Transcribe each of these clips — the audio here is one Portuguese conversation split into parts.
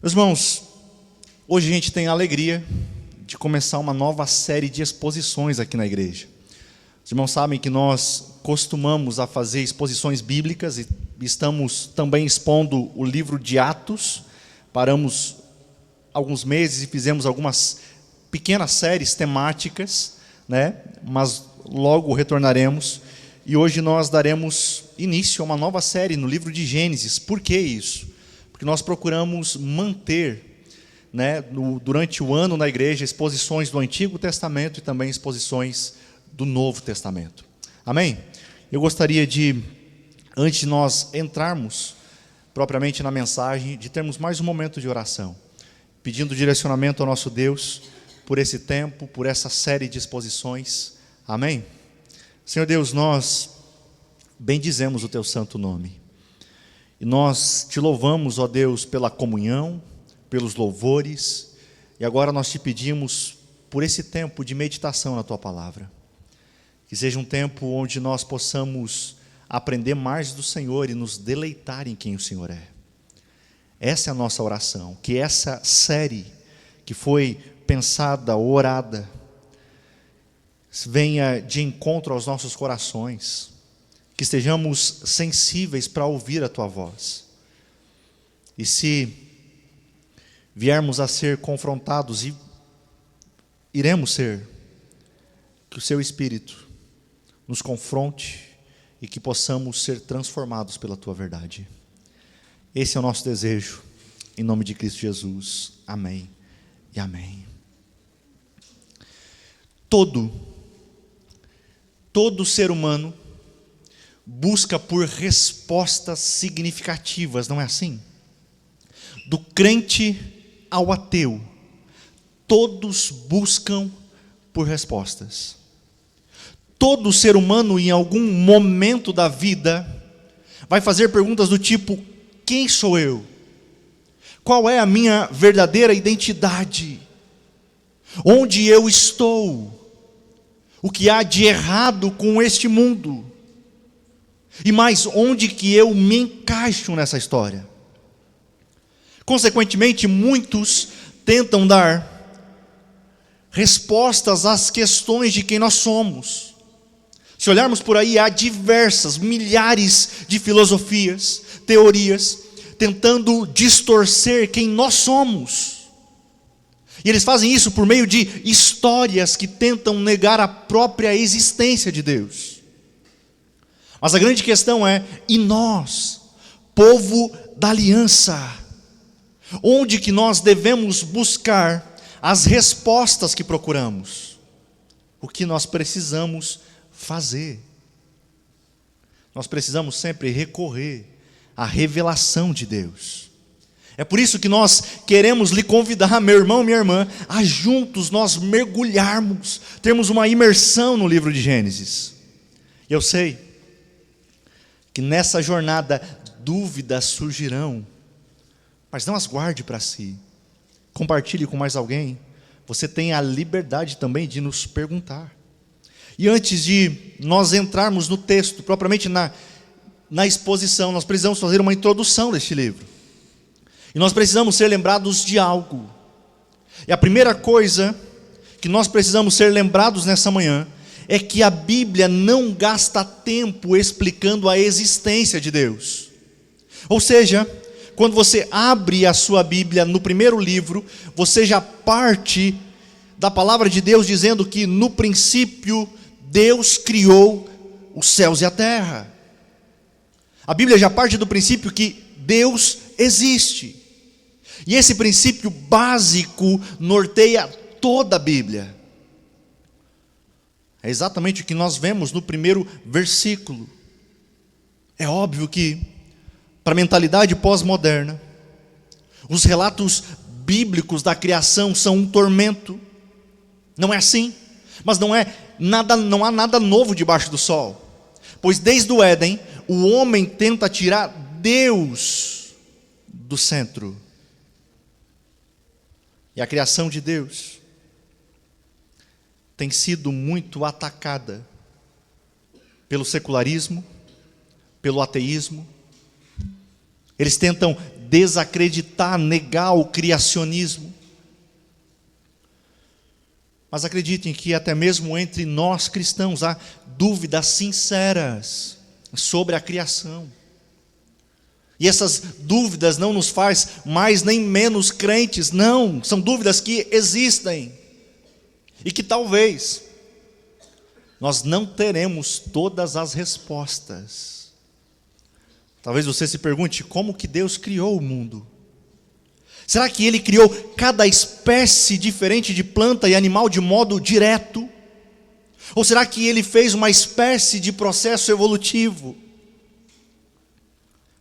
Meus irmãos, hoje a gente tem a alegria de começar uma nova série de exposições aqui na igreja. Os irmãos sabem que nós costumamos a fazer exposições bíblicas e estamos também expondo o livro de Atos. Paramos alguns meses e fizemos algumas pequenas séries temáticas, mas logo retornaremos. E hoje nós daremos início a uma nova série no livro de Gênesis. Por que isso? Porque nós procuramos manter, durante o ano na igreja, exposições do Antigo Testamento e também exposições do Novo Testamento. Amém? Eu gostaria de, antes de nós entrarmos propriamente na mensagem, de termos mais um momento de oração, pedindo direcionamento ao nosso Deus por esse tempo, por essa série de exposições. Amém? Senhor Deus, nós bendizemos o Teu santo nome. E nós Te louvamos, ó Deus, pela comunhão, pelos louvores. E agora nós Te pedimos por esse tempo de meditação na Tua palavra. Que seja um tempo onde nós possamos aprender mais do Senhor e nos deleitar em quem o Senhor é. Essa é a nossa oração. Que essa série que foi pensada, orada, venha de encontro aos nossos corações, que estejamos sensíveis para ouvir a Tua voz. E se viermos a ser confrontados, e iremos ser, que o Seu Espírito nos confronte e que possamos ser transformados pela Tua verdade. Esse é o nosso desejo, em nome de Cristo Jesus. Amém e amém. Todo ser humano busca por respostas significativas, não é assim? Do crente ao ateu, todos buscam por respostas. Todo ser humano, em algum momento da vida, vai fazer perguntas do tipo: quem sou eu? Qual é a minha verdadeira identidade? Onde eu estou? O que há de errado com este mundo? E mais, onde que eu me encaixo nessa história? Consequentemente, muitos tentam dar respostas às questões de quem nós somos. Se olharmos por aí, há diversas, milhares de filosofias, teorias, tentando distorcer quem nós somos. E eles fazem isso por meio de histórias que tentam negar a própria existência de Deus. Mas a grande questão é: e nós, povo da aliança, onde que nós devemos buscar as respostas que procuramos? O que nós precisamos fazer? Nós precisamos sempre recorrer à revelação de Deus. É por isso que nós queremos lhe convidar, meu irmão, minha irmã, a juntos nós mergulharmos, termos uma imersão no livro de Gênesis. Eu sei que nessa jornada dúvidas surgirão, mas não as guarde para si. Compartilhe com mais alguém. Você tem a liberdade também de nos perguntar. E antes de nós entrarmos no texto, propriamente na exposição, nós precisamos fazer uma introdução deste livro. E nós precisamos ser lembrados de algo. E a primeira coisa que nós precisamos ser lembrados nessa manhã é que a Bíblia não gasta tempo explicando a existência de Deus. Ou seja, quando você abre a sua Bíblia no primeiro livro, você já parte da palavra de Deus dizendo que no princípio Deus criou os céus e a terra. A Bíblia já parte do princípio que Deus existe. E esse princípio básico norteia toda a Bíblia. É exatamente o que nós vemos no primeiro versículo. É óbvio que, para a mentalidade pós-moderna, os relatos bíblicos da criação são um tormento. Não é assim? Mas não há nada novo debaixo do sol. Pois desde o Éden, o homem tenta tirar Deus do centro. E a criação de Deus tem sido muito atacada pelo secularismo, pelo ateísmo. Eles tentam desacreditar, negar o criacionismo. Mas acreditem que até mesmo entre nós cristãos há dúvidas sinceras sobre a criação. E essas dúvidas não nos faz mais nem menos crentes, não. São dúvidas que existem. E que talvez nós não teremos todas as respostas. Talvez você se pergunte, como que Deus criou o mundo? Será que Ele criou cada espécie diferente de planta e animal de modo direto? Ou será que Ele fez uma espécie de processo evolutivo?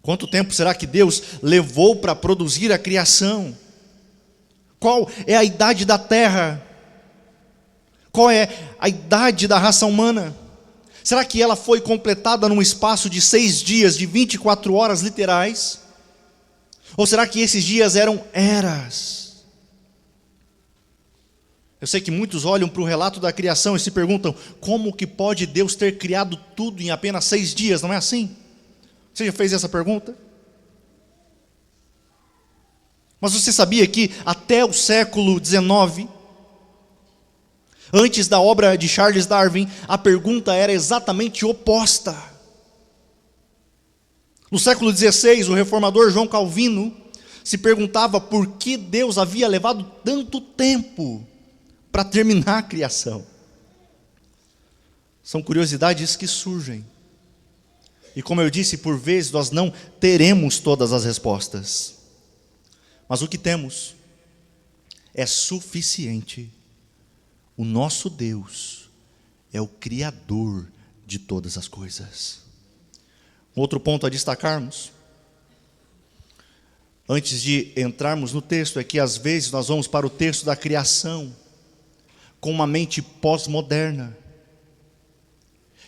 Quanto tempo será que Deus levou para produzir a criação? Qual é a idade da terra? Qual é a idade da raça humana? Será que ela foi completada num espaço de 6 dias, de 24 horas literais? Ou será que esses dias eram eras? Eu sei que muitos olham para o relato da criação e se perguntam, como que pode Deus ter criado tudo em apenas 6 dias? Não é assim? Você já fez essa pergunta? Mas você sabia que até o século XIX, antes da obra de Charles Darwin, a pergunta era exatamente oposta. No século XVI, o reformador João Calvino se perguntava por que Deus havia levado tanto tempo para terminar a criação. São curiosidades que surgem. E como eu disse, por vezes nós não teremos todas as respostas. Mas o que temos é suficiente. O nosso Deus é o Criador de todas as coisas. Outro ponto a destacarmos, antes de entrarmos no texto, é que às vezes nós vamos para o texto da criação com uma mente pós-moderna.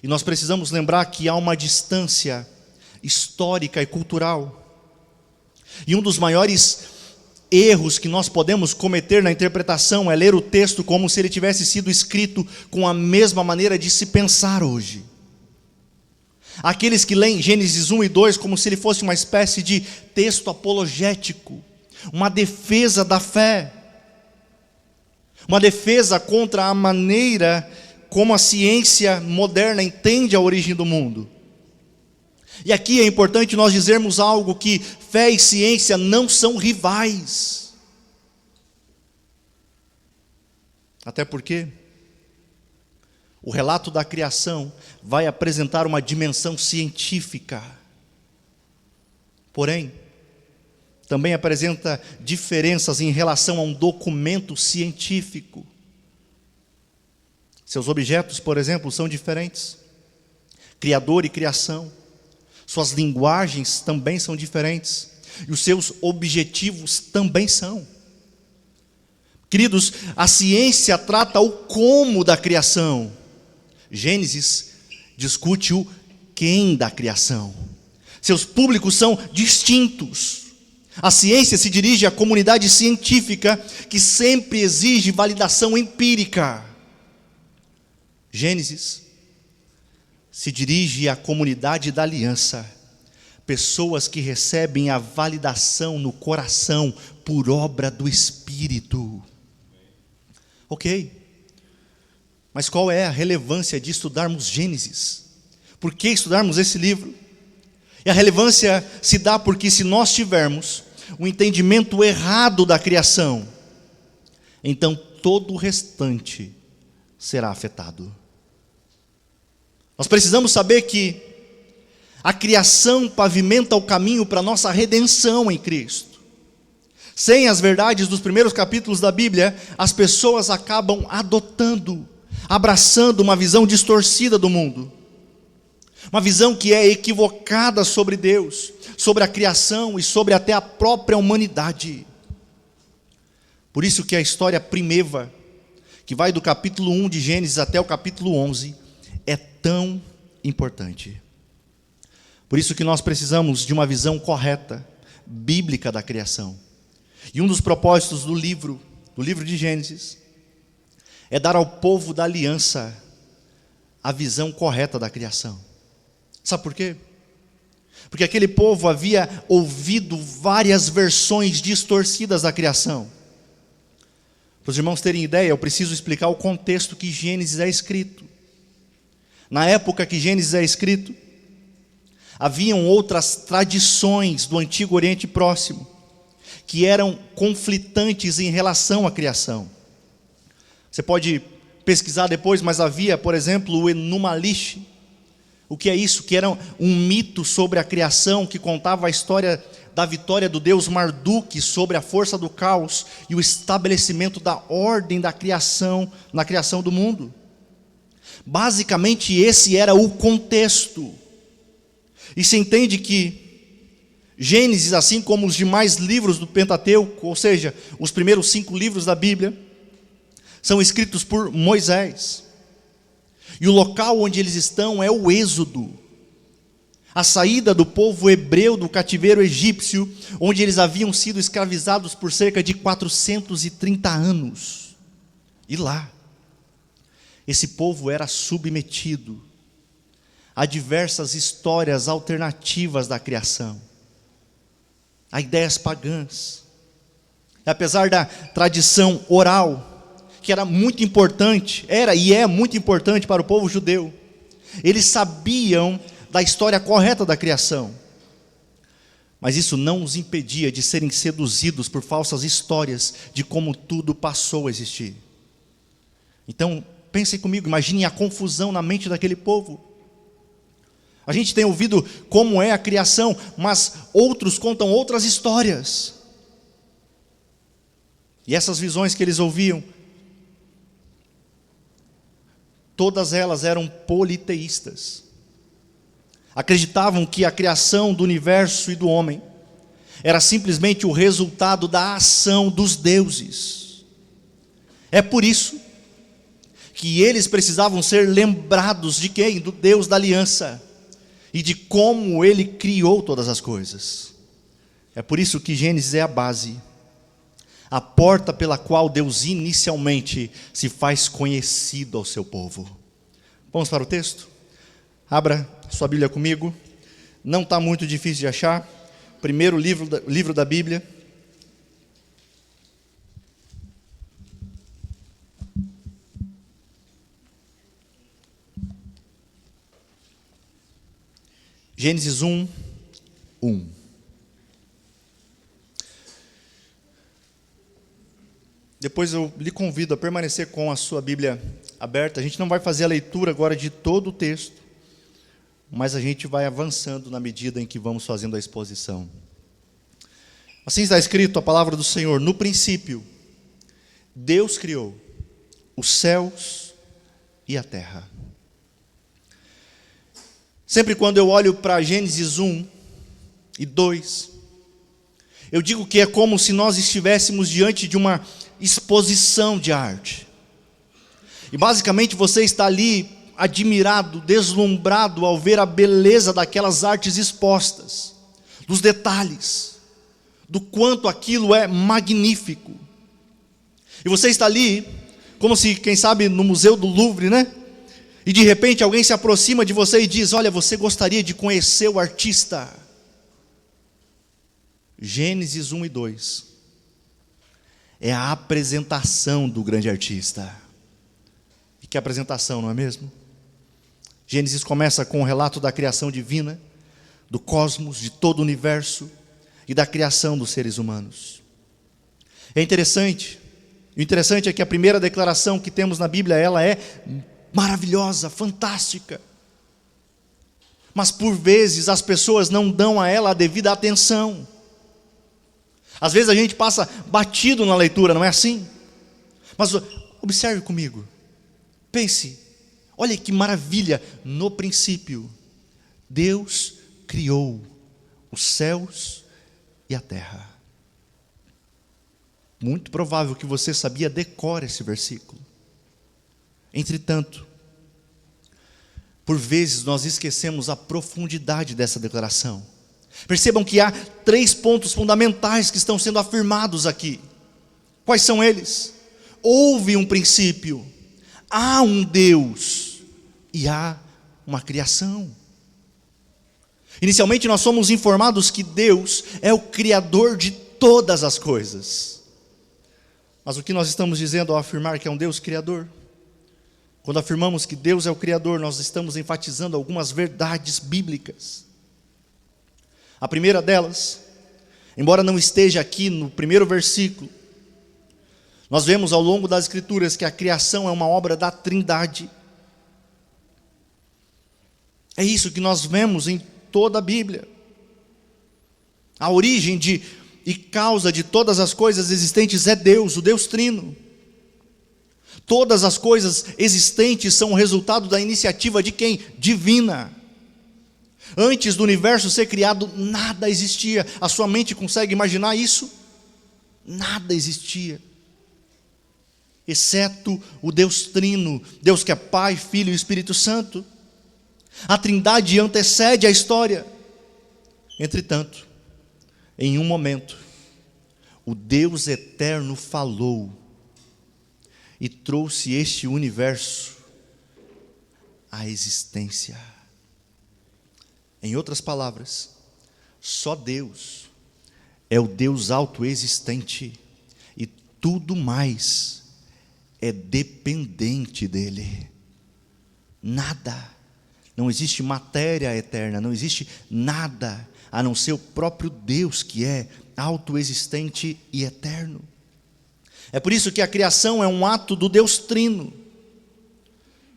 E nós precisamos lembrar que há uma distância histórica e cultural. E um dos maiores erros que nós podemos cometer na interpretação é ler o texto como se ele tivesse sido escrito com a mesma maneira de se pensar hoje. Aqueles que leem Gênesis 1 e 2 como se ele fosse uma espécie de texto apologético, uma defesa da fé, uma defesa contra a maneira como a ciência moderna entende a origem do mundo. E aqui é importante nós dizermos algo, que fé e ciência não são rivais. Até porque o relato da criação vai apresentar uma dimensão científica. Porém, também apresenta diferenças em relação a um documento científico. Seus objetos, por exemplo, são diferentes. Criador e criação. Suas linguagens também são diferentes. E os seus objetivos também são. Queridos, a ciência trata o como da criação. Gênesis discute o quem da criação. Seus públicos são distintos. A ciência se dirige à comunidade científica, que sempre exige validação empírica. Gênesis se dirige à comunidade da aliança, pessoas que recebem a validação no coração por obra do Espírito. Ok, mas qual é a relevância de estudarmos Gênesis? Por que estudarmos esse livro? E a relevância se dá porque se nós tivermos um entendimento errado da criação, então todo o restante será afetado. Nós precisamos saber que a criação pavimenta o caminho para a nossa redenção em Cristo. Sem as verdades dos primeiros capítulos da Bíblia, as pessoas acabam adotando, abraçando uma visão distorcida do mundo. Uma visão que é equivocada sobre Deus, sobre a criação e sobre até a própria humanidade. Por isso que a história primeva, que vai do capítulo 1 de Gênesis até o capítulo 11, é tão importante. Por isso que nós precisamos de uma visão correta, bíblica da criação. E um dos propósitos do livro de Gênesis, é dar ao povo da aliança a visão correta da criação. Sabe por quê? Porque aquele povo havia ouvido várias versões distorcidas da criação. Para os irmãos terem ideia, eu preciso explicar o contexto que Gênesis é escrito. Na época que Gênesis é escrito, haviam outras tradições do Antigo Oriente Próximo, que eram conflitantes em relação à criação. Você pode pesquisar depois, mas havia, por exemplo, o Enuma Elish. O que é isso? Que era um mito sobre a criação, que contava a história da vitória do deus Marduk sobre a força do caos e o estabelecimento da ordem da criação, na criação do mundo. Basicamente esse era o contexto. E se entende que Gênesis, assim como os demais livros do Pentateuco, ou seja, os primeiros 5 livros da Bíblia, são escritos por Moisés. E o local onde eles estão é o Êxodo, a saída do povo hebreu do cativeiro egípcio, onde eles haviam sido escravizados por cerca de 430 anos. E lá, esse povo era submetido a diversas histórias alternativas da criação, a ideias pagãs. E apesar da tradição oral, que era muito importante, era e é muito importante para o povo judeu, eles sabiam da história correta da criação, mas isso não os impedia de serem seduzidos por falsas histórias de como tudo passou a existir. Então, pensem comigo, imaginem a confusão na mente daquele povo. A gente tem ouvido como é a criação, mas outros contam outras histórias. E essas visões que eles ouviam, todas elas eram politeístas. Acreditavam que a criação do universo e do homem era simplesmente o resultado da ação dos deuses. É por isso que eles precisavam ser lembrados de quem? Do Deus da aliança e de como Ele criou todas as coisas. É por isso que Gênesis é a base, a porta pela qual Deus inicialmente se faz conhecido ao seu povo. Vamos para o texto? Abra sua Bíblia comigo. Não está muito difícil de achar. Primeiro livro da Bíblia. Gênesis 1, 1. Depois eu lhe convido a permanecer com a sua Bíblia aberta. A gente não vai fazer a leitura agora de todo o texto, mas a gente vai avançando na medida em que vamos fazendo a exposição. Assim está escrito a palavra do Senhor: no princípio, Deus criou os céus e a terra. Sempre quando eu olho para Gênesis 1 e 2, eu digo que é como se nós estivéssemos diante de uma exposição de arte. E basicamente você está ali admirado, deslumbrado ao ver a beleza daquelas artes expostas, dos detalhes, do quanto aquilo é magnífico. E você está ali, como se, quem sabe, no Museu do Louvre, né? E de repente alguém se aproxima de você e diz: olha, você gostaria de conhecer o artista? Gênesis 1 e 2 é a apresentação do grande artista. E que apresentação, não é mesmo? Gênesis começa com o relato da criação divina, do cosmos, de todo o universo e da criação dos seres humanos. É interessante, o interessante é que a primeira declaração que temos na Bíblia, ela é maravilhosa, fantástica. Mas por vezes as pessoas não dão a ela a devida atenção. Às vezes a gente passa batido na leitura, não é assim? Mas observe comigo, pense, olha que maravilha. No princípio, Deus criou os céus e a terra. Muito provável que você sabia decora esse versículo. Entretanto, por vezes nós esquecemos a profundidade dessa declaração. Percebam que há 3 pontos fundamentais que estão sendo afirmados aqui. Quais são eles? Houve um princípio, há um Deus e há uma criação. Inicialmente nós somos informados que Deus é o Criador de todas as coisas. Mas o que nós estamos dizendo ao afirmar que é um Deus Criador? Quando afirmamos que Deus é o Criador, nós estamos enfatizando algumas verdades bíblicas. A primeira delas, embora não esteja aqui no primeiro versículo, nós vemos ao longo das Escrituras que a criação é uma obra da Trindade. É isso que nós vemos em toda a Bíblia. A origem e causa de todas as coisas existentes é Deus, o Deus Trino. Todas as coisas existentes são o resultado da iniciativa de quem? Divina. Antes do universo ser criado, nada existia. A sua mente consegue imaginar isso? Nada existia, exceto o Deus Trino, Deus que é Pai, Filho e Espírito Santo. A Trindade antecede a história. Entretanto, em um momento, o Deus eterno falou e trouxe este universo à existência. Em outras palavras, só Deus é o Deus autoexistente e tudo mais é dependente dele. Nada, não existe matéria eterna, não existe nada a não ser o próprio Deus que é autoexistente e eterno. É por isso que a criação é um ato do Deus Trino.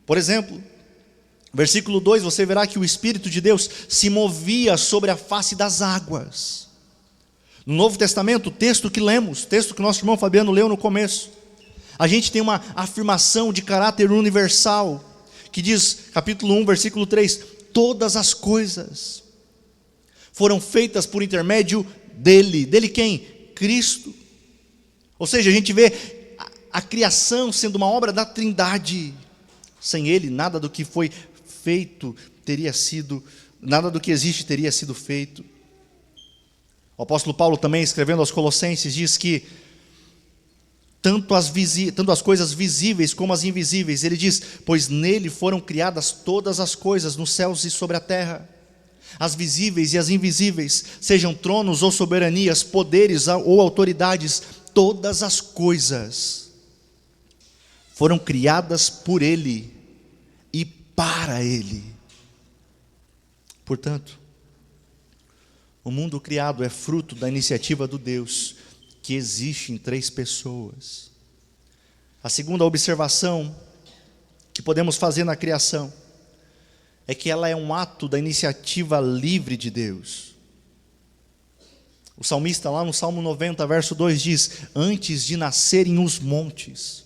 Por exemplo, versículo 2, você verá que o Espírito de Deus se movia sobre a face das águas. No Novo Testamento, o texto que lemos, o texto que nosso irmão Fabiano leu no começo, a gente tem uma afirmação de caráter universal, que diz, capítulo 1, versículo 3, todas as coisas foram feitas por intermédio dele. Dele quem? Cristo. Ou seja, a gente vê a criação sendo uma obra da Trindade. Sem ele, nada do que foi feito teria sido, nada do que existe teria sido feito. O apóstolo Paulo também, escrevendo aos Colossenses, diz que tanto as coisas visíveis como as invisíveis, ele diz, pois nele foram criadas todas as coisas nos céus e sobre a terra, as visíveis e as invisíveis, sejam tronos ou soberanias, poderes ou autoridades, todas as coisas foram criadas por ele e para ele. Portanto, o mundo criado é fruto da iniciativa do Deus que existe em três pessoas. A segunda observação que podemos fazer na criação é que ela é um ato da iniciativa livre de Deus. O salmista lá no Salmo 90, verso 2 diz, antes de nascerem os montes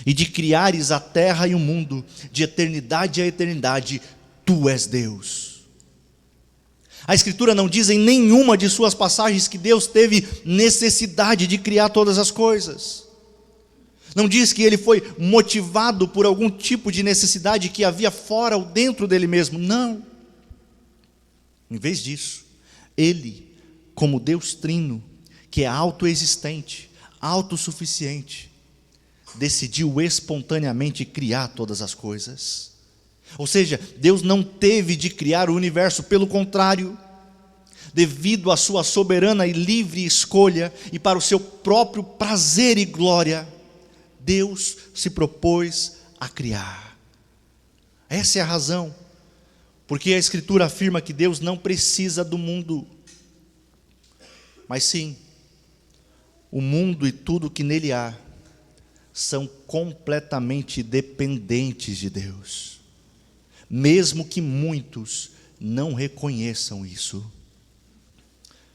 e de criares a terra e o mundo, de eternidade a eternidade, tu és Deus. A Escritura não diz em nenhuma de suas passagens que Deus teve necessidade de criar todas as coisas. Não diz que ele foi motivado por algum tipo de necessidade que havia fora ou dentro dele mesmo. Não. Em vez disso, ele, como Deus Trino, que é autoexistente, autossuficiente, decidiu espontaneamente criar todas as coisas. Ou seja, Deus não teve de criar o universo, pelo contrário, devido à sua soberana e livre escolha e para o seu próprio prazer e glória, Deus se propôs a criar. Essa é a razão, porque a Escritura afirma que Deus não precisa do mundo, mas sim, o mundo e tudo que nele há, são completamente dependentes de Deus. Mesmo que muitos não reconheçam isso.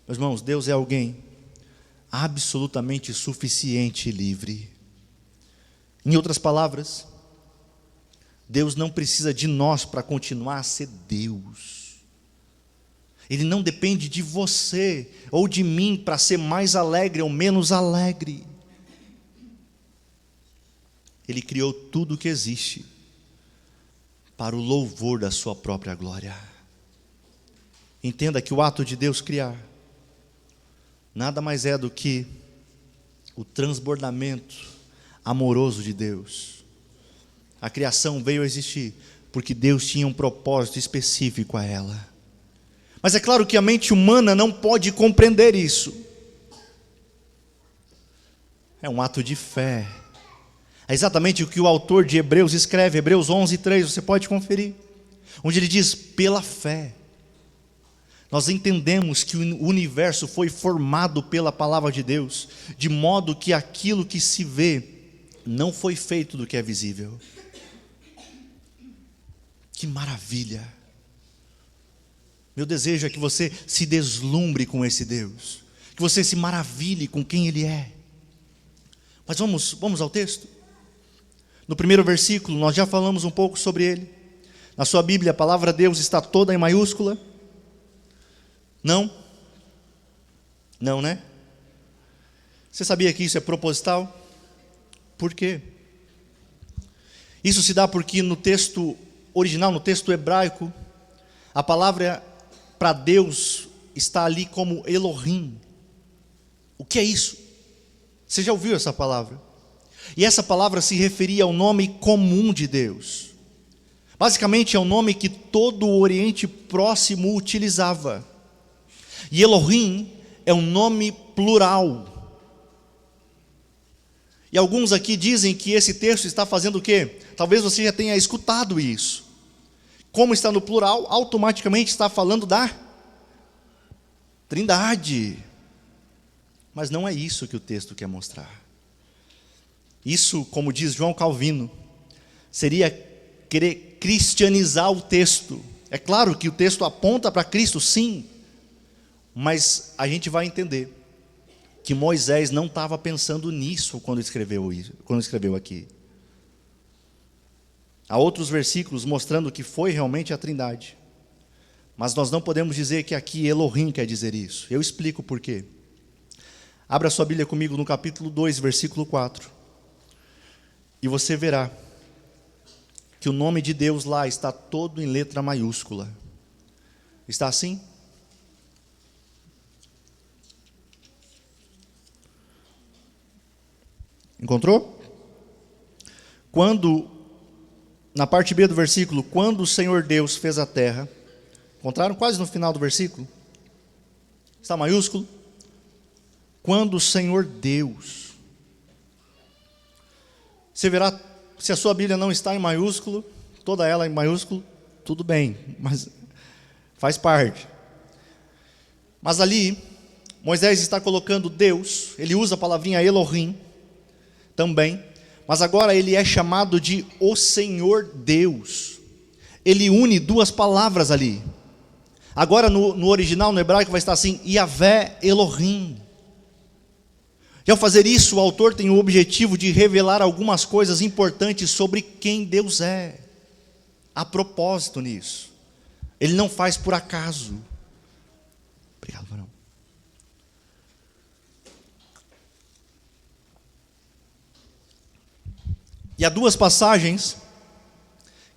Meus irmãos, Deus é alguém absolutamente suficiente e livre. Em outras palavras, Deus não precisa de nós para continuar a ser Deus. Ele não depende de você ou de mim para ser mais alegre ou menos alegre. Ele criou tudo o que existe para o louvor da sua própria glória. Entenda que o ato de Deus criar nada mais é do que o transbordamento amoroso de Deus. A criação veio a existir porque Deus tinha um propósito específico a ela. Mas é claro que a mente humana não pode compreender isso. É um ato de fé. É exatamente o que o autor de Hebreus escreve, Hebreus 11:3, você pode conferir. Onde ele diz, pela fé. Nós entendemos que o universo foi formado pela palavra de Deus, de modo que aquilo que se vê não foi feito do que é visível. Que maravilha! Meu desejo é que você se deslumbre com esse Deus, que você se maravilhe com quem Ele é. Mas vamos ao texto. No primeiro versículo, nós já falamos um pouco sobre ele. Na sua Bíblia, a palavra Deus está toda em maiúscula? Não? Não, né? Você sabia que isso é proposital? Por quê? Isso se dá porque no texto original, no texto hebraico, a palavra para Deus está ali como Elohim. O que é isso? Você já ouviu essa palavra? E essa palavra se referia ao nome comum de Deus. Basicamente é um nome que todo o Oriente Próximo utilizava. E Elohim é um nome plural. E alguns aqui dizem que esse texto está fazendo o quê? Talvez você já tenha escutado isso. Como está no plural, automaticamente está falando da Trindade. Mas não é isso que o texto quer mostrar. Isso, como diz João Calvino, seria querer cristianizar o texto. É claro que o texto aponta para Cristo, sim, mas a gente vai entender que Moisés não estava pensando nisso quando escreveu aqui. Há outros versículos mostrando que foi realmente a Trindade, mas nós não podemos dizer que aqui Elohim quer dizer isso. Eu explico por quê. Abra sua Bíblia comigo no capítulo 2, versículo 4. E você verá que o nome de Deus lá está todo em letra maiúscula. Está assim? Encontrou? Na parte B do versículo, quando o Senhor Deus fez a terra, encontraram quase no final do versículo? Está maiúsculo? Quando o Senhor Deus. Você verá, se a sua Bíblia não está em maiúsculo, toda ela em maiúsculo, tudo bem, mas faz parte. Mas ali, Moisés está colocando Deus, ele usa a palavrinha Elohim também, mas agora ele é chamado de o Senhor Deus. Ele une duas palavras ali. Agora no original, no hebraico, vai estar assim, Yahvé Elohim. E ao fazer isso, o autor tem o objetivo de revelar algumas coisas importantes sobre quem Deus é. Há propósito nisso. Ele não faz por acaso. Obrigado, varão. E há duas passagens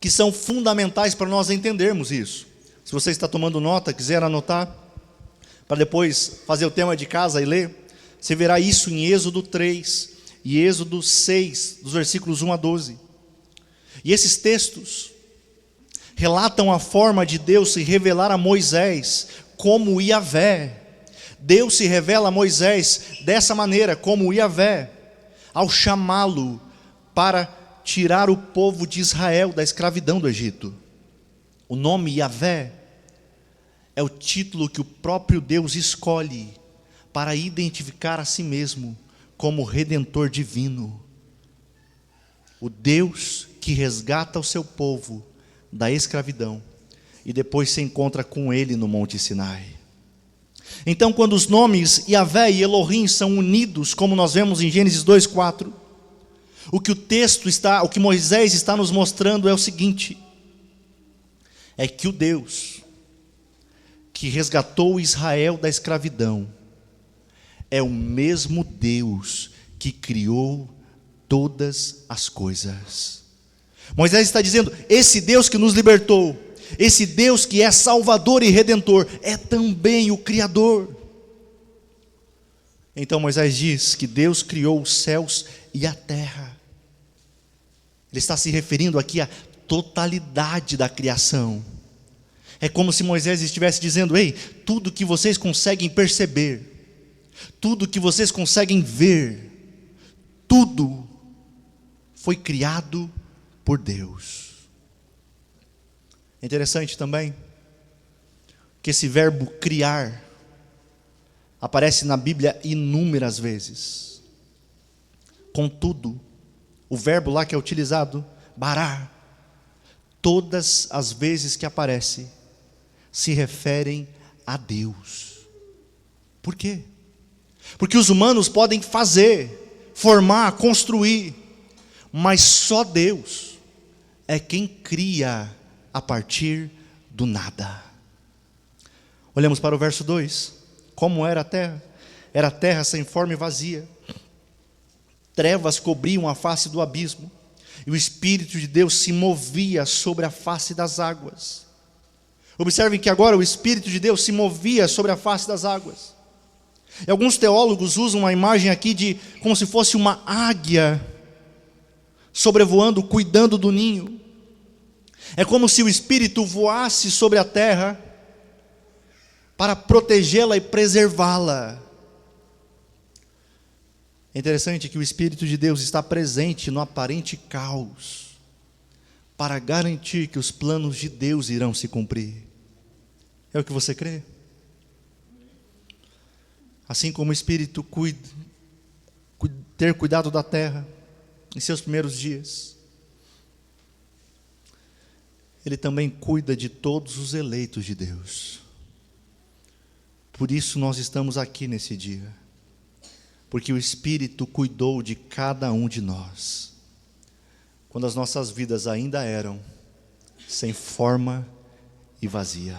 que são fundamentais para nós entendermos isso. Se você está tomando nota, quiser anotar, para depois fazer o tema de casa e ler, você verá isso em Êxodo 3 e Êxodo 6, dos versículos 1 a 12. E esses textos relatam a forma de Deus se revelar a Moisés como Yahvé. Deus se revela a Moisés dessa maneira, como Yahvé, ao chamá-lo para tirar o povo de Israel da escravidão do Egito. O nome Yahvé é o título que o próprio Deus escolhe para identificar a si mesmo como Redentor divino. O Deus que resgata o seu povo da escravidão e depois se encontra com ele no Monte Sinai. Então, quando os nomes Yahvé e Elohim são unidos, como nós vemos em Gênesis 2:4, o que Moisés está nos mostrando é o seguinte: é que o Deus que resgatou Israel da escravidão é o mesmo Deus que criou todas as coisas. Moisés está dizendo, esse Deus que nos libertou, esse Deus que é Salvador e Redentor, é também o Criador. Então Moisés diz que Deus criou os céus e a terra. Ele está se referindo aqui à totalidade da criação. É como se Moisés estivesse dizendo: ei, tudo que vocês conseguem perceber, tudo que vocês conseguem ver, tudo foi criado por Deus. É interessante também que esse verbo criar aparece na Bíblia inúmeras vezes. Contudo, o verbo lá que é utilizado, bará, todas as vezes que aparece, se referem a Deus. Por quê? Porque os humanos podem fazer, formar, construir, mas só Deus é quem cria a partir do nada. Olhamos para o verso 2. Como era a terra? Era a terra sem forma e vazia. Trevas cobriam a face do abismo, e o Espírito de Deus se movia sobre a face das águas. Observem que agora o Espírito de Deus se movia sobre a face das águas. E alguns teólogos usam uma imagem aqui de como se fosse uma águia sobrevoando, cuidando do ninho. É como se o Espírito voasse sobre a terra para protegê-la e preservá-la. É interessante que o Espírito de Deus está presente no aparente caos, para garantir que os planos de Deus irão se cumprir. É o que você crê? Assim como o Espírito ter cuidado da terra em seus primeiros dias, Ele também cuida de todos os eleitos de Deus. Por isso nós estamos aqui nesse dia, porque o Espírito cuidou de cada um de nós, quando as nossas vidas ainda eram sem forma e vazia,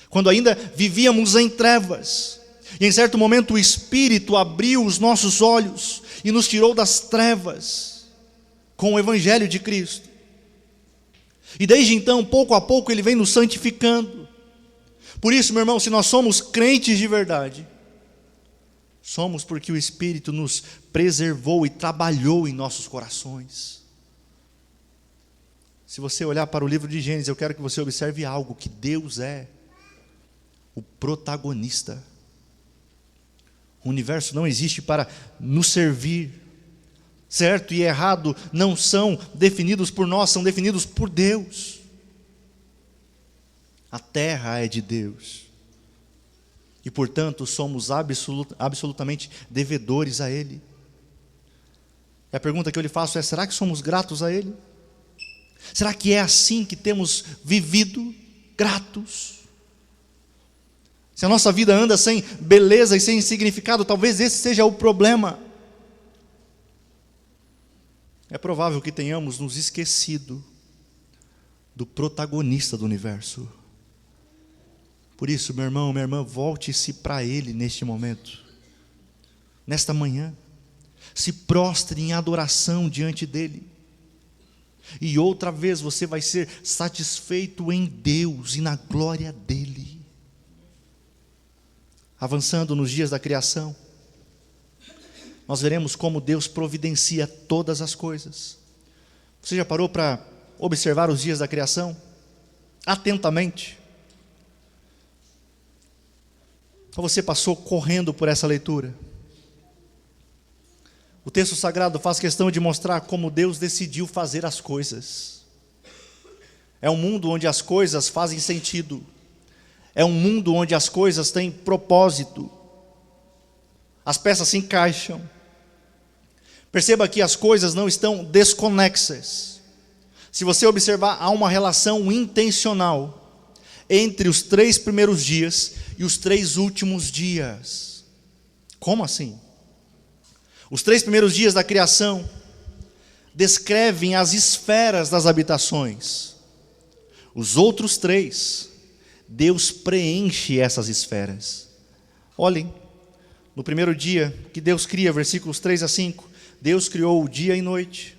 quando ainda vivíamos em trevas, e em certo momento o Espírito abriu os nossos olhos e nos tirou das trevas com o Evangelho de Cristo. E desde então, pouco a pouco, Ele vem nos santificando. Por isso, meu irmão, se nós somos crentes de verdade, somos porque o Espírito nos preservou e trabalhou em nossos corações. Se você olhar para o livro de Gênesis, eu quero que você observe algo, que Deus é o protagonista. O universo não existe para nos servir. Certo e errado não são definidos por nós, são definidos por Deus. A terra é de Deus. E portanto somos absolutamente devedores a Ele. E a pergunta que eu lhe faço é: será que somos gratos a Ele? Será que é assim que temos vivido, gratos? Se a nossa vida anda sem beleza e sem significado, talvez esse seja o problema. É provável que tenhamos nos esquecido do protagonista do universo. Por isso, meu irmão, minha irmã, volte-se para Ele neste momento, nesta manhã. Se prostre em adoração diante dEle. E outra vez você vai ser satisfeito em Deus e na glória dEle. Avançando nos dias da criação, nós veremos como Deus providencia todas as coisas. Você já parou para observar os dias da criação? Atentamente. Ou você passou correndo por essa leitura? O texto sagrado faz questão de mostrar como Deus decidiu fazer as coisas. É um mundo onde as coisas fazem sentido. É um mundo onde as coisas têm propósito. As peças se encaixam. Perceba que as coisas não estão desconexas. Se você observar, há uma relação intencional entre os 3 primeiros dias e os 3 últimos dias. Como assim? Os 3 primeiros dias da criação descrevem as esferas das habitações. Os outros 3, Deus preenche essas esferas. Olhem, no primeiro dia que Deus cria, versículos 3 a 5, Deus criou o dia e noite.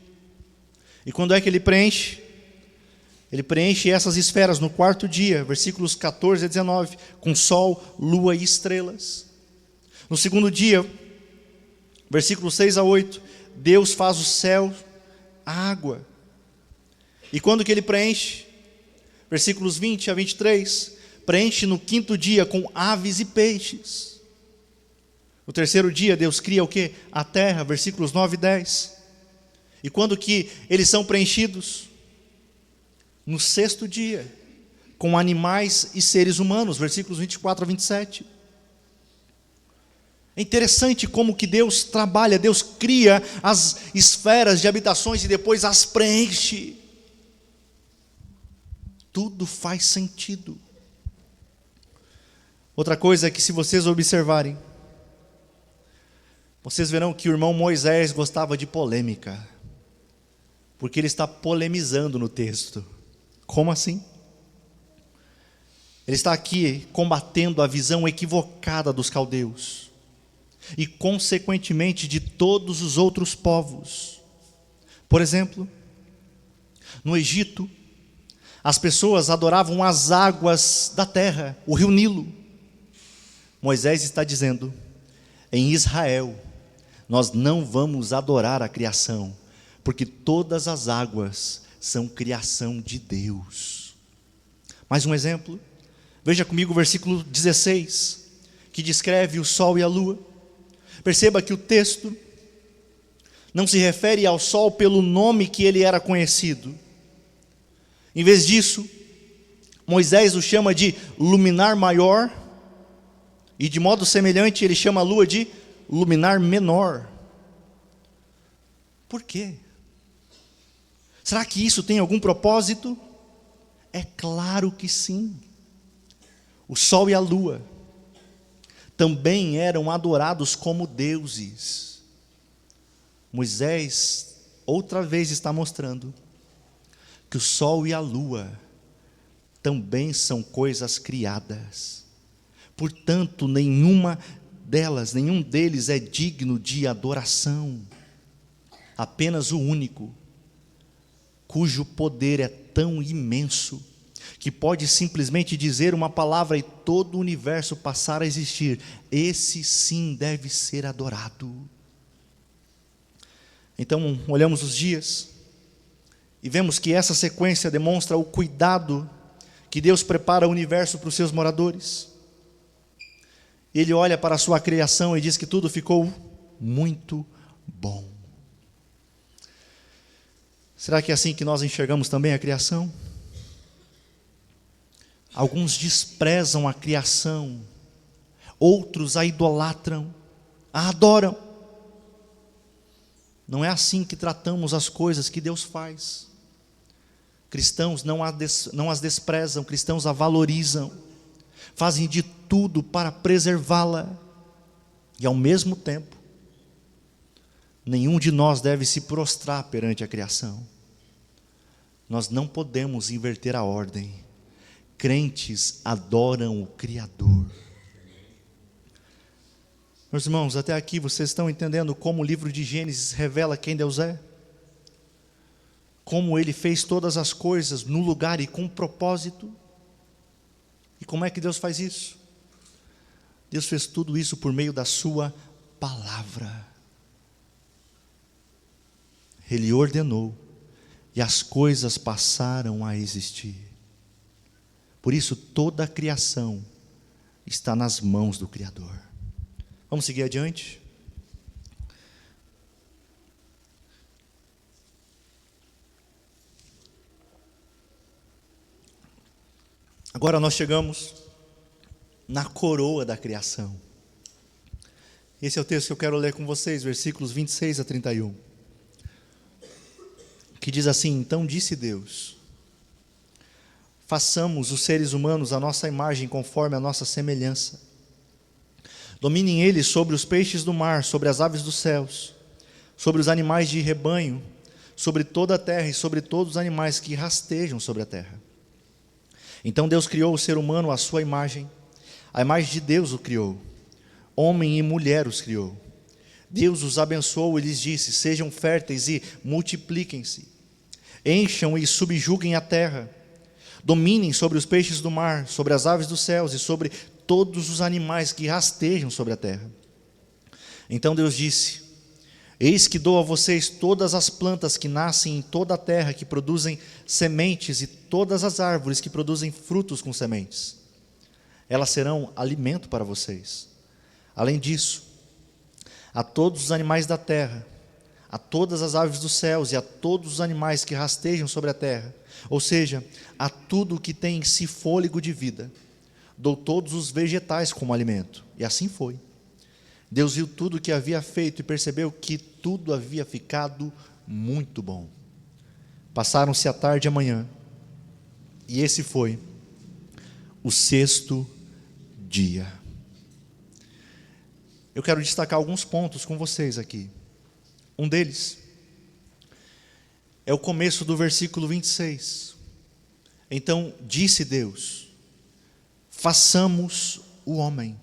E quando é que Ele preenche? Ele preenche essas esferas no 4º dia, versículos 14 a 19, com sol, lua e estrelas. No 2º dia, versículos 6 a 8, Deus faz o céu, a água. E quando que Ele preenche? Versículos 20 a 23, preenche no quinto dia com aves e peixes. No terceiro dia Deus cria o quê? A terra, versículos 9 e 10. E quando que eles são preenchidos? No sexto dia, com animais e seres humanos, versículos 24 a 27. É interessante como que Deus trabalha, Deus cria as esferas de habitações e depois as preenche. Tudo faz sentido. Outra coisa é que, se vocês observarem, vocês verão que o irmão Moisés gostava de polêmica, porque ele está polemizando no texto. Como assim? Ele está aqui combatendo a visão equivocada dos caldeus e, consequentemente, de todos os outros povos. Por exemplo, no Egito, as pessoas adoravam as águas da terra, o rio Nilo. Moisés está dizendo: em Israel, nós não vamos adorar a criação, porque todas as águas são criação de Deus. Mais um exemplo, veja comigo o versículo 16, que descreve o sol e a lua. Perceba que o texto não se refere ao sol pelo nome que ele era conhecido. Em vez disso, Moisés o chama de luminar maior, e de modo semelhante ele chama a lua de luminar menor. Por quê? Será que isso tem algum propósito? É claro que sim. O sol e a lua também eram adorados como deuses. Moisés outra vez está mostrando que o sol e a lua também são coisas criadas. Portanto, nenhum deles é digno de adoração. Apenas o único, cujo poder é tão imenso, que pode simplesmente dizer uma palavra e todo o universo passar a existir, esse sim deve ser adorado. Então, olhamos os dias e vemos que essa sequência demonstra o cuidado que Deus prepara o universo para os seus moradores. Ele olha para a sua criação e diz que tudo ficou muito bom. Será que é assim que nós enxergamos também a criação? Alguns desprezam a criação, outros a idolatram, a adoram. Não é assim que tratamos as coisas que Deus faz. Cristãos não as desprezam, cristãos a valorizam, fazem de tudo para preservá-la, e ao mesmo tempo, nenhum de nós deve se prostrar perante a criação. Nós não podemos inverter a ordem. Crentes adoram o Criador. Meus irmãos, até aqui vocês estão entendendo como o livro de Gênesis revela quem Deus é? Como Ele fez todas as coisas no lugar e com propósito? E como é que Deus faz isso? Deus fez tudo isso por meio da sua palavra. Ele ordenou e as coisas passaram a existir. Por isso toda a criação está nas mãos do Criador. Vamos seguir adiante? Agora nós chegamos na coroa da criação. Esse é o texto que eu quero ler com vocês, versículos 26 a 31. Que diz assim: então disse Deus: façamos os seres humanos à nossa imagem, conforme a nossa semelhança. Dominem eles sobre os peixes do mar, sobre as aves dos céus, sobre os animais de rebanho, sobre toda a terra e sobre todos os animais que rastejam sobre a terra. Então Deus criou o ser humano à sua imagem, a imagem de Deus o criou, homem e mulher os criou. Deus os abençoou e lhes disse: sejam férteis e multipliquem-se, encham e subjuguem a terra, dominem sobre os peixes do mar, sobre as aves dos céus e sobre todos os animais que rastejam sobre a terra. Então Deus disse: Eis que dou a vocês todas as plantas que nascem em toda a terra, que produzem sementes, e todas as árvores que produzem frutos com sementes. Elas serão alimento para vocês. Além disso, a todos os animais da terra, a todas as aves dos céus e a todos os animais que rastejam sobre a terra, ou seja, a tudo que tem em si fôlego de vida, dou todos os vegetais como alimento. E assim foi. Deus viu tudo o que havia feito e percebeu que tudo havia ficado muito bom. Passaram-se a tarde e a manhã, e esse foi o sexto dia. Eu quero destacar alguns pontos com vocês aqui. Um deles é o começo do versículo 26. Então disse Deus: façamos o homem.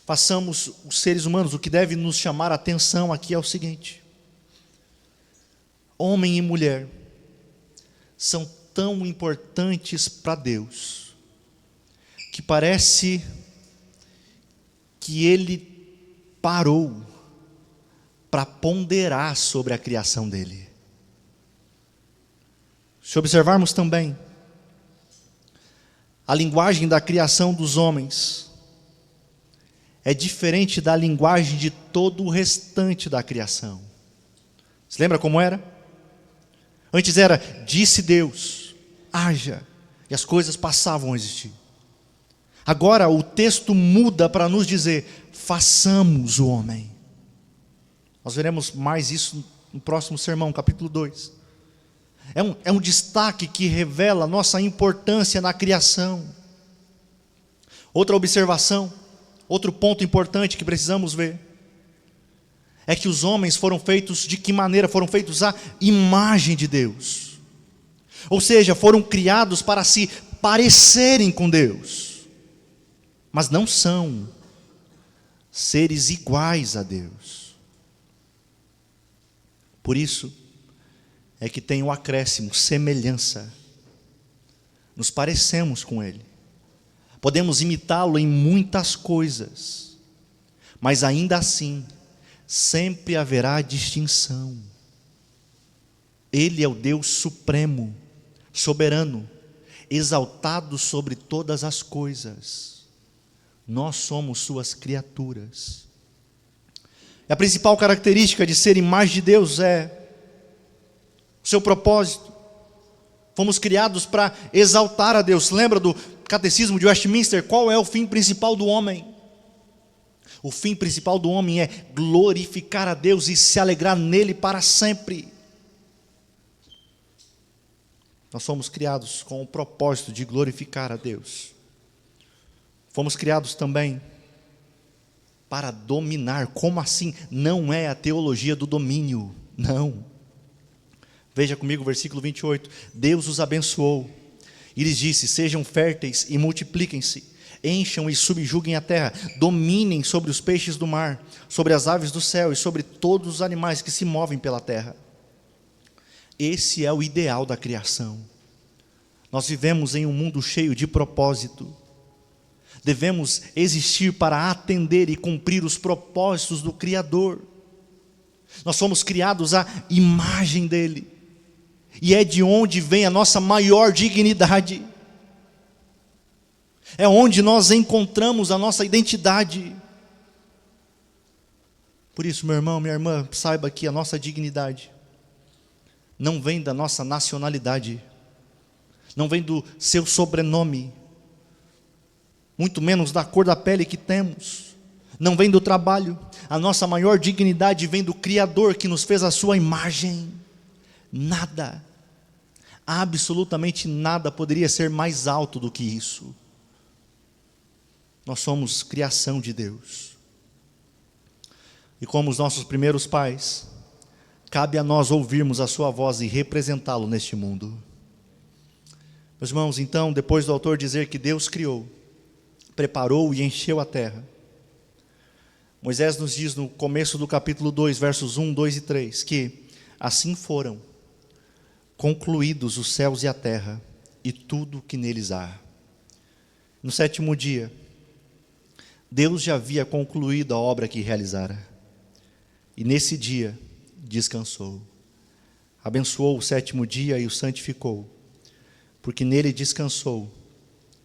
Façamos os seres humanos. O que deve nos chamar a atenção aqui é o seguinte: homem e mulher são tão importantes para Deus, que parece que Ele parou para ponderar sobre a criação dele. Se observarmos também a linguagem da criação dos homens, é diferente da linguagem de todo o restante da criação. Você lembra como era? Antes era, disse Deus, haja, e as coisas passavam a existir. Agora o texto muda para nos dizer, façamos o homem. Nós veremos mais isso no próximo sermão, capítulo 2. É um destaque que revela a nossa importância na criação. Outra observação, outro ponto importante que precisamos ver, é que os homens foram feitos de que maneira? Foram feitos à imagem de Deus. Ou seja, foram criados para se parecerem com Deus. Mas não são seres iguais a Deus. Por isso é que tem o acréscimo, semelhança. Nos parecemos com Ele. Podemos imitá-lo em muitas coisas, mas ainda assim, sempre haverá distinção. Ele é o Deus supremo, soberano, exaltado sobre todas as coisas. Nós somos suas criaturas. E a principal característica de ser imagem de Deus é o seu propósito. Fomos criados para exaltar a Deus. Lembra do Catecismo de Westminster? Qual é o fim principal do homem? O fim principal do homem é glorificar a Deus e se alegrar nele para sempre. Nós somos criados com o propósito de glorificar a Deus. Fomos criados também para dominar. Como assim? Não é a teologia do domínio, não. Veja comigo o versículo 28. Deus os abençoou e lhes disse: sejam férteis e multipliquem-se, encham e subjuguem a terra, dominem sobre os peixes do mar, sobre as aves do céu e sobre todos os animais que se movem pela terra. Esse é o ideal da criação. Nós vivemos em um mundo cheio de propósito. Devemos existir para atender e cumprir os propósitos do Criador. Nós fomos criados à imagem dele. E é de onde vem a nossa maior dignidade. É onde nós encontramos a nossa identidade. Por isso, meu irmão, minha irmã, saiba que a nossa dignidade não vem da nossa nacionalidade, não vem do seu sobrenome, muito menos da cor da pele que temos, não vem do trabalho. A nossa maior dignidade vem do Criador que nos fez a sua imagem. Nada, absolutamente nada poderia ser mais alto do que isso. Nós somos criação de Deus. E como os nossos primeiros pais, cabe a nós ouvirmos a sua voz e representá-lo neste mundo. Meus irmãos, então, depois do autor dizer que Deus criou, preparou e encheu a terra, Moisés nos diz no começo do capítulo 2, versos 1, 2 e 3, que assim foram concluídos os céus e a terra, e tudo que neles há. No sétimo dia, Deus já havia concluído a obra que realizara. e nesse dia descansou. Abençoou o sétimo dia e o santificou, porque nele descansou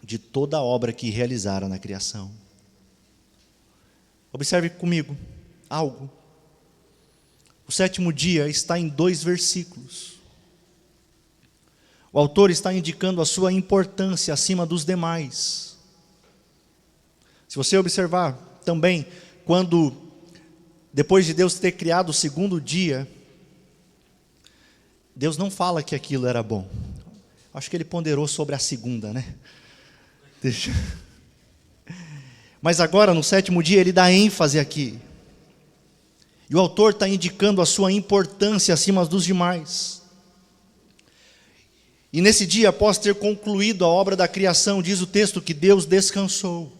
de toda a obra que realizara na criação. Observe comigo algo. O sétimo dia está em 2 versículos. O autor está indicando a sua importância acima dos demais. Se você observar também, quando, depois de Deus ter criado o segundo dia, Deus não fala que aquilo era bom. Acho que ele ponderou sobre a segunda, né? Mas agora, no sétimo dia, ele dá ênfase aqui. E o autor está indicando a sua importância acima dos demais. E nesse dia, após ter concluído a obra da criação, diz o texto que Deus descansou.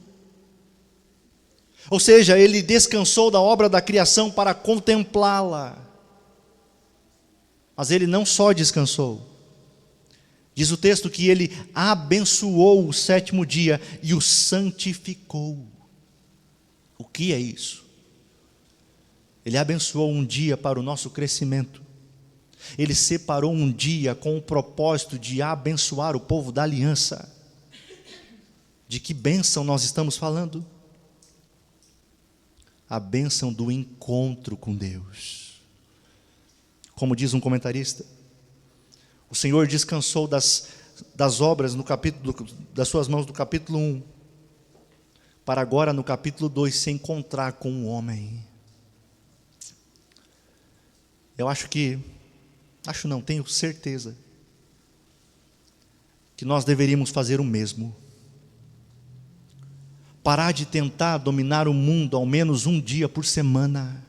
Ou seja, ele descansou da obra da criação para contemplá-la. Mas ele não só descansou. Diz o texto que ele abençoou o sétimo dia e o santificou. O que é isso? Ele abençoou um dia para o nosso crescimento. Ele separou um dia com o propósito de abençoar o povo da aliança. De que bênção nós estamos falando? A bênção do encontro com Deus. Como diz um comentarista, o Senhor descansou das obras das suas mãos do capítulo 1, para agora no capítulo 2 se encontrar com o homem. Tenho certeza que nós deveríamos fazer o mesmo. Parar de tentar dominar o mundo ao menos um dia por semana,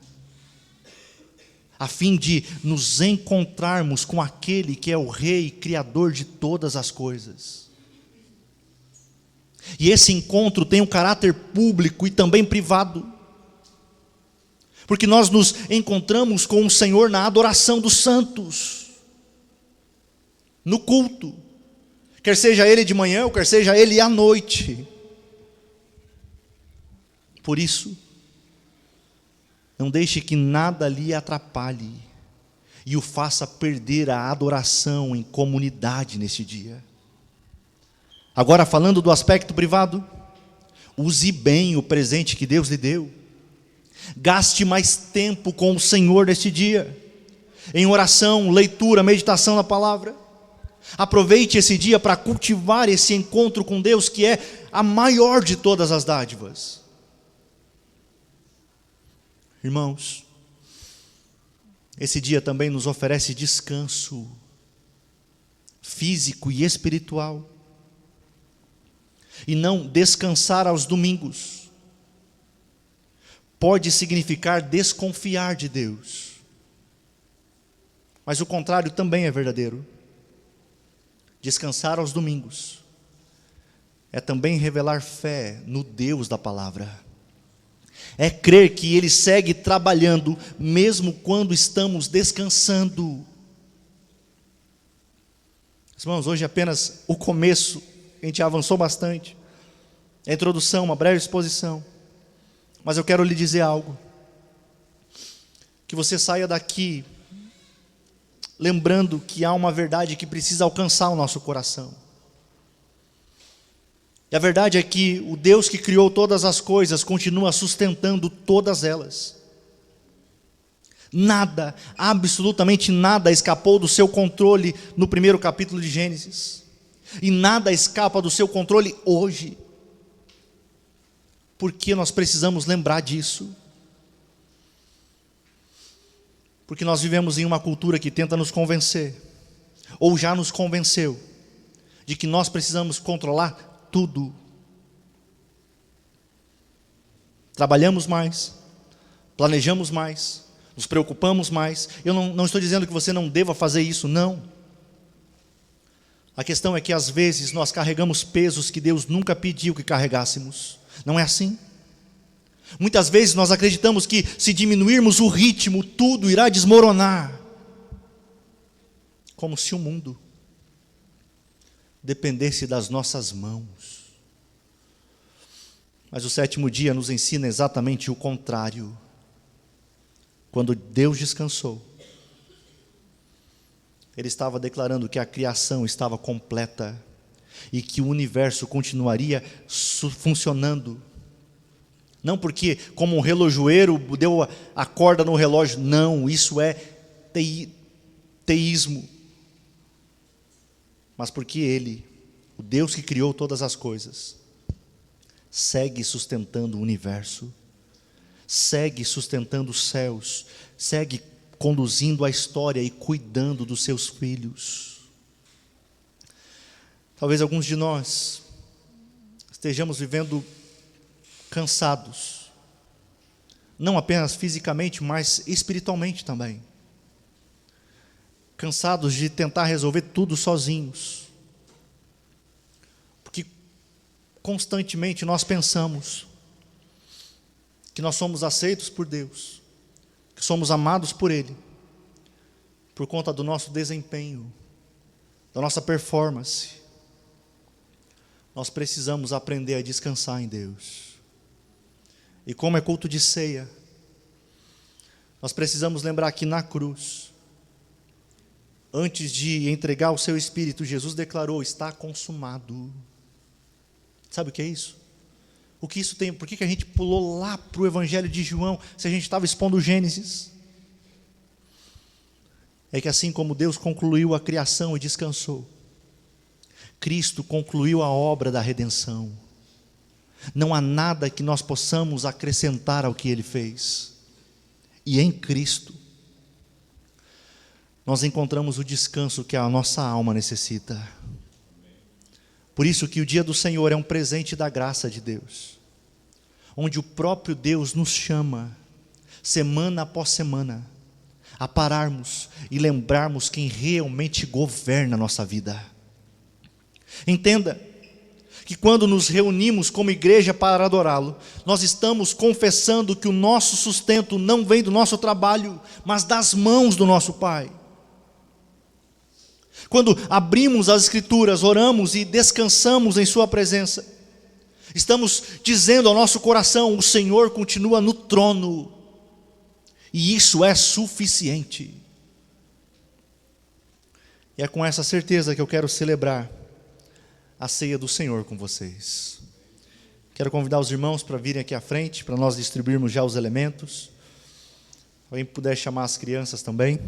a fim de nos encontrarmos com aquele que é o Rei, Criador de todas as coisas. E esse encontro tem um caráter público e também privado, porque nós nos encontramos com o Senhor na adoração dos santos, no culto, quer seja ele de manhã ou quer seja ele à noite. Por isso, não deixe que nada lhe atrapalhe e o faça perder a adoração em comunidade neste dia. Agora, falando do aspecto privado, use bem o presente que Deus lhe deu. Gaste mais tempo com o Senhor neste dia, em oração, leitura, meditação na palavra. Aproveite esse dia para cultivar esse encontro com Deus, que é a maior de todas as dádivas. Irmãos, esse dia também nos oferece descanso físico e espiritual. E não descansar aos domingos pode significar desconfiar de Deus. Mas o contrário também é verdadeiro. Descansar aos domingos é também revelar fé no Deus da palavra. É crer que Ele segue trabalhando mesmo quando estamos descansando. Irmãos, hoje é apenas o começo, a gente avançou bastante. A introdução, uma breve exposição. Mas eu quero lhe dizer algo. Que você saia daqui lembrando que há uma verdade que precisa alcançar o nosso coração. E a verdade é que o Deus que criou todas as coisas continua sustentando todas elas. Nada, absolutamente nada escapou do seu controle no primeiro capítulo de Gênesis. E nada escapa do seu controle hoje. Por que nós precisamos lembrar disso? Porque nós vivemos em uma cultura que tenta nos convencer, ou já nos convenceu, de que nós precisamos controlar tudo. Trabalhamos mais, planejamos mais, nos preocupamos mais. Eu não estou dizendo que você não deva fazer isso, não. A questão é que às vezes nós carregamos pesos que Deus nunca pediu que carregássemos. Não é assim? Muitas vezes nós acreditamos que se diminuirmos o ritmo, tudo irá desmoronar. Como se o mundo dependesse das nossas mãos. Mas o sétimo dia nos ensina exatamente o contrário. Quando Deus descansou, Ele estava declarando que a criação estava completa e que o universo continuaria funcionando. Não porque, como um relojoeiro, deu a corda no relógio. Não, isso é teísmo. Mas porque Ele, o Deus que criou todas as coisas, segue sustentando o universo, segue sustentando os céus, segue conduzindo a história e cuidando dos seus filhos. Talvez alguns de nós estejamos vivendo cansados, não apenas fisicamente, mas espiritualmente também. Cansados de tentar resolver tudo sozinhos. Porque constantemente nós pensamos que nós somos aceitos por Deus, que somos amados por Ele, por conta do nosso desempenho, da nossa performance. Nós precisamos aprender a descansar em Deus. E como é culto de ceia, nós precisamos lembrar que na cruz, antes de entregar o seu Espírito, Jesus declarou: está consumado. Sabe o que é isso? O que isso tem? Por que a gente pulou lá para o Evangelho de João, se a gente estava expondo o Gênesis? É que assim como Deus concluiu a criação e descansou, Cristo concluiu a obra da redenção. Não há nada que nós possamos acrescentar ao que Ele fez. E em Cristo, nós encontramos o descanso que a nossa alma necessita. Por isso que o dia do Senhor é um presente da graça de Deus, onde o próprio Deus nos chama, semana após semana, a pararmos e lembrarmos quem realmente governa a nossa vida. Entenda que quando nos reunimos como igreja para adorá-lo, nós estamos confessando que o nosso sustento não vem do nosso trabalho, mas das mãos do nosso Pai. Quando abrimos as Escrituras, oramos e descansamos em sua presença, estamos dizendo ao nosso coração: o Senhor continua no trono, e isso é suficiente. E é com essa certeza que eu quero celebrar a ceia do Senhor com vocês. Quero convidar os irmãos para virem aqui à frente, para nós distribuirmos já os elementos. Alguém puder chamar as crianças também.